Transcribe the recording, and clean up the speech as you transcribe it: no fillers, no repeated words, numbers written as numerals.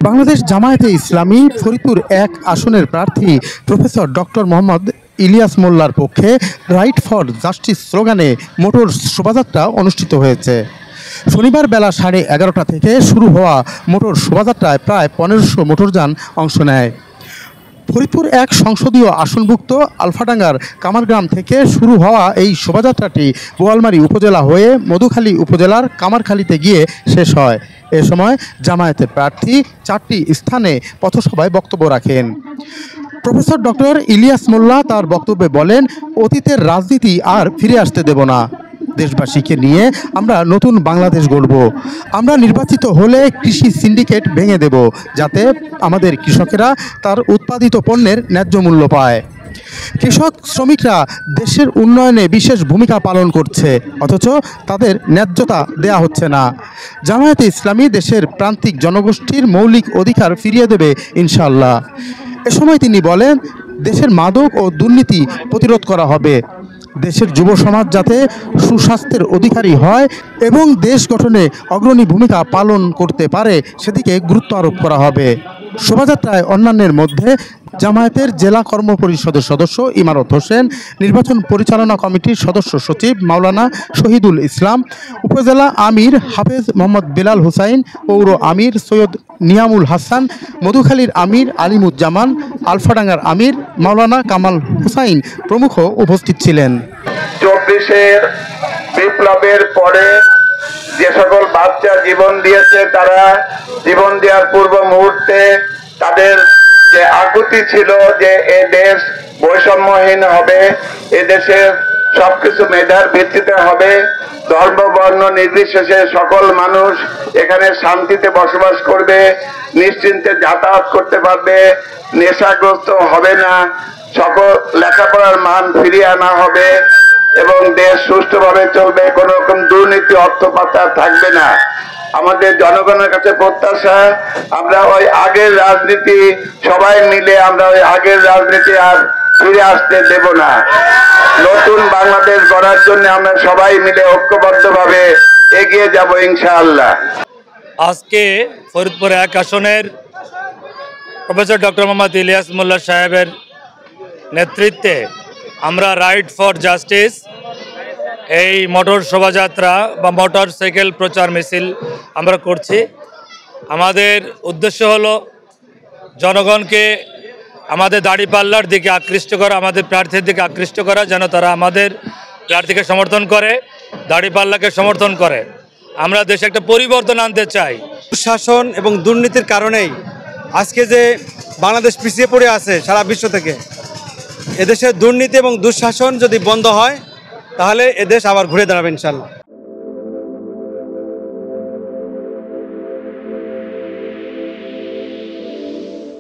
বাংলাদেশ জামায়াতে ইসলামী ফরিদপুর 1 আসনের প্রার্থী professor doctor Mohammad Ilias মোল্লার পক্ষে রাইট ফর জাস্টিস স্লোগানে মোটর শোভাযাত্রা অনুষ্ঠিত হয়েছে। শনিবার বেলা 11:30 থেকে শুরু হওয়া মোটর শোভাযাত্রায় প্রায় 1500 মোটরযান অংশ নেয়। ফরিদপুর 1 সংসদীয় আসনভুক্ত আলফাডাঙ্গার কামারগ্রাম থেকে শুরু হওয়া এই শোভাযাত্রাটি বোয়ালমারী উপজেলা হয়ে মধুখালী উপজেলার কামারখালীতে গিয়ে শেষ হয়। এ সময় জামায়াতের প্রার্থী 4টি স্থানে পথসভায় বক্তব্য রাখেন। প্রফেসর ডক্টর ইলিয়াস মোল্লা তার বক্তব্যে বলেন, অতীতের রাজনীতি আর ফিরে আসতে দেব না। দেশবাসীকে নিয়ে আমরা নতুন বাংলাদেশ গড়ব। আমরা নির্বাচিত হলে কৃষি সিন্ডিকেট ভেঙে দেব, যাতে আমাদের কৃষকেরা তার উৎপাদিত পণ্যের ন্যায্য মূল্য পায়। কৃষক শ্রমিকরা দেশের উন্নয়নে বিশেষ ভূমিকা পালন করছে, অথচ তাদের ন্যায্যতা দেয়া হচ্ছে না। জামায়াতে ইসলামী দেশের প্রান্তিক জনগোষ্ঠীর মৌলিক অধিকার ফিরিয়ে দেবে ইনশাআল্লাহ। এ সময় তিনি বলেন, দেশের মাদক ও দুর্নীতি প্রতিরোধ করা হবে। দেশের যুব সমাজ যাতে সুস্বাস্থ্যের অধিকারী হয় এবং দেশ গঠনে অগ্রণী ভূমিকা পালন করতে পারে সেদিকে গুরুত্ব আরোপ করা হবে। শোভাযাত্রায় অন্যান্যের মধ্যে জামায়াতের জেলা কর্ম পরিষদের সদস্য ইমারত হোসেন, নির্বাচন পরিচালনা কমিটির সদস্য সচিব মাওলানা শহীদুল ইসলাম, উপজেলা আমির হাফেজ মোহাম্মদ বেলাল হুসাইন, পৌর আমির সৈয়দ নিয়ামুল হাসান, মধুখালীর আমির আলিমুজ্জামান, আলফাডাঙ্গার আমির মাওলানা কামাল হুসাইন প্রমুখ উপস্থিত ছিলেন। 24-এর বিপ্লবের পরে যে সকল বাচ্চা জীবন দিয়েছে, তারা জীবন দেওয়ার পূর্ব মুহূর্তে তাদের যে আকুতি ছিল যে এ দেশ বৈষম্যহীন হবে, এ দেশের সবকিছু মেধার ভিত্তিতে হবে, ধর্ম বর্ণ নির্বিশেষে সকল মানুষ এখানে শান্তিতে বসবাস করবে, নিশ্চিন্তে যাতায়াত করতে পারবে, নেশাগ্রস্ত হবে না, সকল লেখাপড়ার মান ফিরিয়ে আনা হবে এবং দেশ সুষ্ঠুভাবে চলবে, কোন রকম দুর্নীতি অর্থ পাচার থাকবে না। আমাদের জনগণের কাছে প্রত্যাশা, আমরা ওই আগের রাজনীতি সবাই মিলে আমরা ওই আগের রাজনীতি আর ফিরে আসতে দেব না। নতুন বাংলাদেশ গড়ার জন্য আমরা সবাই মিলে ঐক্যবদ্ধভাবে এগিয়ে যাব ইনশাআল্লাহ। আজকে ফরিদপুর 1 আসনের প্রফেসর ডক্টর মোহাম্মদ ইলিয়াস মোল্লা সাহেবের নেতৃত্বে আমরা রাইট ফর জাস্টিস এই মোটর শোভাযাত্রা বা মোটর সাইকেল প্রচার মিছিল আমরা করছি। আমাদের উদ্দেশ্য হলো জনগণকে আমাদের দাঁড়িপাল্লার দিকে আকৃষ্ট করা, আমাদের প্রার্থীর দিকে আকৃষ্ট করা, যেন তারা আমাদের প্রার্থীকে সমর্থন করে, দাঁড়িপাল্লাকে সমর্থন করে। আমরা দেশে একটা পরিবর্তন আনতে চাই। শাসন এবং দুর্নীতির কারণেই আজকে যে বাংলাদেশ পিছিয়ে পড়ে আছে সারা বিশ্ব থেকে, এদেশের দুর্নীতি এবং দুঃশাসন যদি বন্ধ হয় তাহলে এদেশ আবার ঘুরে দাঁড়াবে ইনশাআল্লাহ।